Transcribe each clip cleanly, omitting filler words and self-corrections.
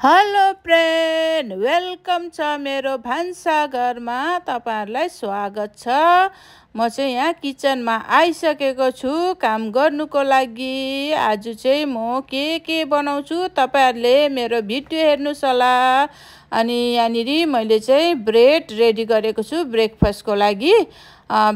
Hello friend, welcome छ मेरो भान्साघरमा। तपाईहरुलाई स्वागत छ। म चाहिँ यहाँ किचनमा आइसकेको छु काम गर्नुको लागि। आज चाहिँ म के बनाउँछु तपाईहरुले मेरो भिडियो हेर्नुस् होला। अनि यहाँनिर मैले चाहिँ ब्रेड रेडी गरेको छु ब्रेकफास्टको लागि।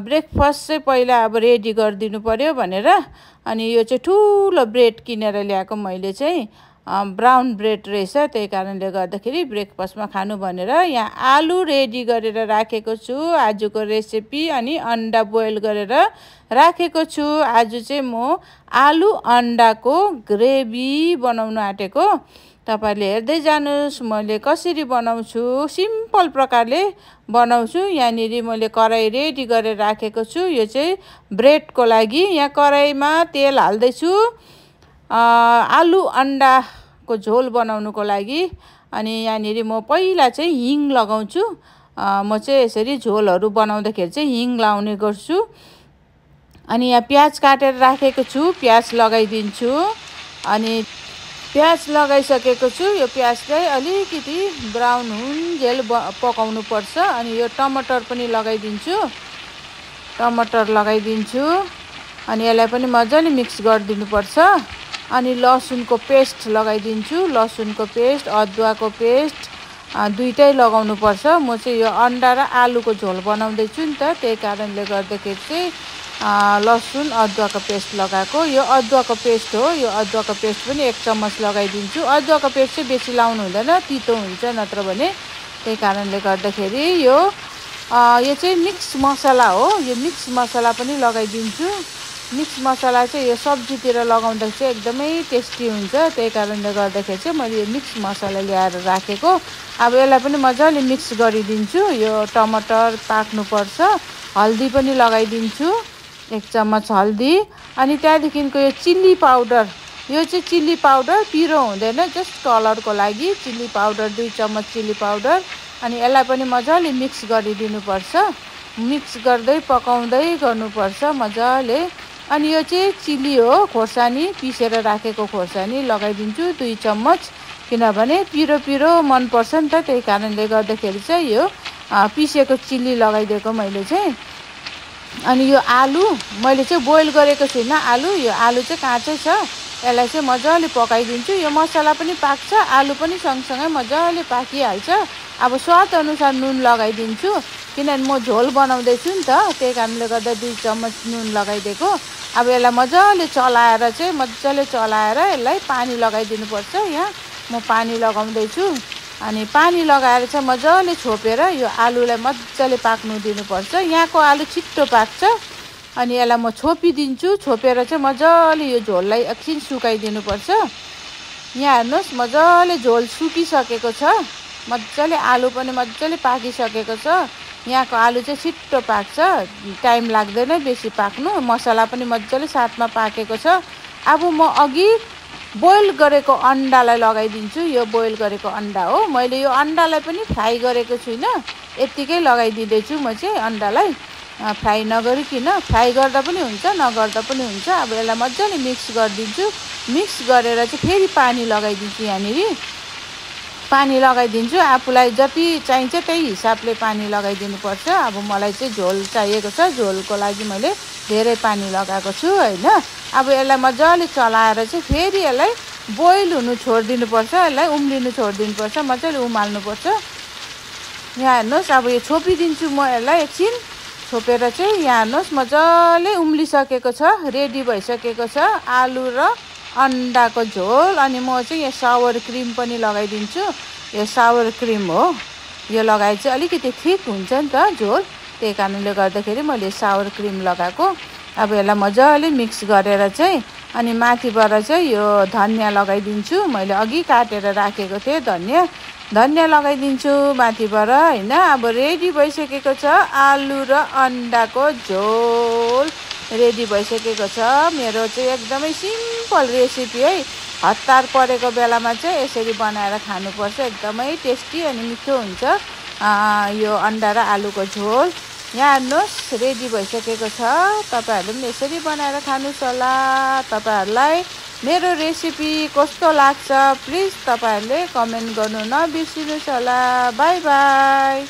ब्रेकफास्ट चाहिँ पहिला अब रेडी गरिदिनु पर्यो भनेर अनि यो चाहिँ ठुलो ब्रेड किनेर ल्याएको मैले चाहिँ। ब्राउन ब्रेड रहेछ, त्यही कारणले गर्दाखेरि ब्रेकफास्टमा खानु भनेर यहाँ आलु रेडी गरेर राखेको छु आजको रेसिपी। अनि अन्डा बोइल गरेर राखेको छु। आज चाहिँ म आलु अन्डाको ग्रेभी बनाउन आँटेको। तपाईहरुले हेर्दै जानुस् मैले कसरी बनाउँछु। सिम्पल प्रकारले बनाउँछु। यहाँनिर मैले कराई रेडी गरेर राखेको छु। यो चाहिँ ब्रेडको लागि यहाँ कराईमा तेल हाल्दै छु आलु अन्डाको झोल बनाउनुको लागि। अनि यहाँनिर म पहिला चाहिँ हिङ लगाउँछु। म चाहिँ यसरी झोलहरू बनाउँदाखेरि चाहिँ हिङ लाउने गर्छु। अनि यहाँ प्याज काटेर राखेको छु, प्याज लगाइदिन्छु। अनि प्याज लगाइसकेको छु। यो प्याजलाई अलिकति ब्राउन हुन्जेल पकाउनु पर्छ। अनि यो टमाटर पनि लगाइदिन्छु। टमाटर लगाइदिन्छु अनि यसलाई पनि मजाले मिक्स गरिदिनु पर्छ। अनि लसुनको पेस्ट लगाइदिन्छु। लसुनको पेस्ट, अदुवाको पेस्ट दुईटै लगाउनु पर्छ। म चाहिँ यो अन्डा र आलुको झोल बनाउँदै छु नि त, त्यही कारणले गर्दाखेरि चाहिँ लसुन अदुवाको पेस्ट लगाएको। यो अदुवाको पेस्ट हो। यो अदुवाको पेस्ट पनि 1 चम्मच लगाइदिन्छु। अदुवाको पेस्ट चाहिँ बेसी लाउनु हुँदैन, तितो हुन्छ नत्र भने। त्यही कारणले गर्दाखेरि यो चाहिँ मिक्स मसला हो। यो मिक्स मसला पनि लगाइदिन्छु। मिक्स मसला चाहिँ यो सब्जीतिर लगाउँदा चाहिँ एकदमै टेस्टी हुन्छ। त्यही कारणले गर्दाखेरि चाहिँ मैले यो मिक्स मसला ल्याएर राखेको। अब यसलाई पनि मजाले मिक्स गरिदिन्छु। यो टमाटर पाक्नुपर्छ। हल्दी पनि लगाइदिन्छु, 1 चम्मच हल्दी। अनि त्यहाँदेखिको यो चिल्ली पाउडर, यो चाहिँ चिल्ली पाउडर पिरो हुँदैन, जस्ट कलरको लागि चिल्ली पाउडर 2 चम्मच चिल्ली पाउडर। अनि यसलाई पनि मजाले मिक्स गरिदिनुपर्छ। मिक्स गर्दै पकाउँदै गर्नुपर्छ मजाले। अनि यो चाहिँ चिल्ली हो, खोर्सानी पिसेर राखेको खोर्सानी लगाइदिन्छु 2 चम्मच, किनभने पिरो पिरो मनपर्छ नि त। त्यही कारणले गर्दाखेरि चाहिँ यो पिसेको चिल्ली लगाइदिएको मैले चाहिँ। अनि यो आलु मैले चाहिँ बोइल गरेको छुइनँ आलु, यो आलु चाहिँ काँचै छ। यसलाई चाहिँ मजाले पकाइदिन्छु। यो मसला पनि पाक्छ, आलु पनि सँगसँगै मजाले पाकिहाल्छ। अब स्वाद अनुसार नुन लगाइदिन्छु, किनभने म झोल बनाउँदैछु नि त, त्यही कारणले गर्दा 2 चम्मच नुन लगाइदिएको। अब यसलाई मजाले चलाएर चाहिँ यसलाई पानी लगाइदिनुपर्छ। यहाँ म पानी लगाउँदैछु। अनि पानी लगाएर चाहिँ मजाले छोपेर यो आलुलाई मजाले पाक्नु दिनुपर्छ। यहाँको आलु छिट्टो पाक्छ। अनि यसलाई म छोपिदिन्छु। छोपेर चाहिँ मजाले यो झोललाई एकछिन सुकाइदिनुपर्छ। यहाँ हेर्नुहोस् मजाले झोल सुकिसकेको छ। मजाले आलु पनि मजाले पाकिसकेको छ। यहाँको आलु चाहिँ छिट्टो पाक्छ, टाइम लाग्दैन बेसी पाक्नु। मसला पनि मजाले साथमा पाकेको छ। अब म अघि बोइल गरेको अन्डालाई लगाइदिन्छु। यो बोइल गरेको अन्डा हो। मैले यो अन्डालाई पनि फ्राई गरेको छुइनँ, यत्तिकै लगाइदिँदैछु म चाहिँ अन्डालाई। फ्राई नगरिकन, फ्राई गर्दा पनि हुन्छ नगर्दा पनि हुन्छ। अब यसलाई मजाले मिक्स गरिदिन्छु। मिक्स गरेर चाहिँ फेरि पानी लगाइदिन्छु। यहाँनिर पानी लगाइदिन्छु। आफूलाई जति चाहिन्छ त्यही हिसाबले पानी लगाइदिनुपर्छ। अब मलाई चाहिँ झोल चाहिएको छ, झोलको लागि मैले धेरै पानी लगाएको छु होइन। अब यसलाई मजाले चलाएर चाहिँ फेरि यसलाई बोइल हुनु छोडिदिनुपर्छ। यसलाई उम्लिनु छोडिदिनुपर्छ, मजाले उमाल्नुपर्छ। यहाँ हेर्नुहोस् अब यो छोपिदिन्छु म यसलाई एकछिन। छोपेर चाहिँ यहाँ हेर्नुहोस् मजाले उम्लिसकेको छ, रेडी भइसकेको छ आलु र अन्डाको झोल। अनि म चाहिँ यहाँ सावर क्रिम पनि लगाइदिन्छु। यो सावर क्रिम हो, यो लगाए चाहिँ अलिकति थिक हुन्छ नि त झोल, त्यही कारणले गर्दाखेरि मैले सावर क्रिम लगाएको। अब यसलाई मजाले मिक्स गरेर चाहिँ अनि माथिबाट चाहिँ यो धनियाँ लगाइदिन्छु। मैले अघि काटेर राखेको थिएँ धनियाँ लगाइदिन्छु माथिबाट होइन। अब रेडी भइसकेको छ आलु र अन्डाको झोल, रेडी भइसकेको छ। मेरो चाहिँ एकदमै सिम्पल रेसिपी है। हतार परेको बेलामा चाहिँ यसरी बनाएर खानुपर्छ, एकदमै टेस्टी अनि मिठो हुन्छ यो अन्डा र आलुको झोल। यहाँ हेर्नुहोस् रेडी भइसकेको छ। तपाईहरुले पनि यसरी बनाएर खानुस् होला। तपाईहरुलाई मेरो रेसिपी कस्तो लाग्छ प्लिज तपाईहरुले कमेन्ट गर्नु नबिर्सिनुस् होला। Bye bye.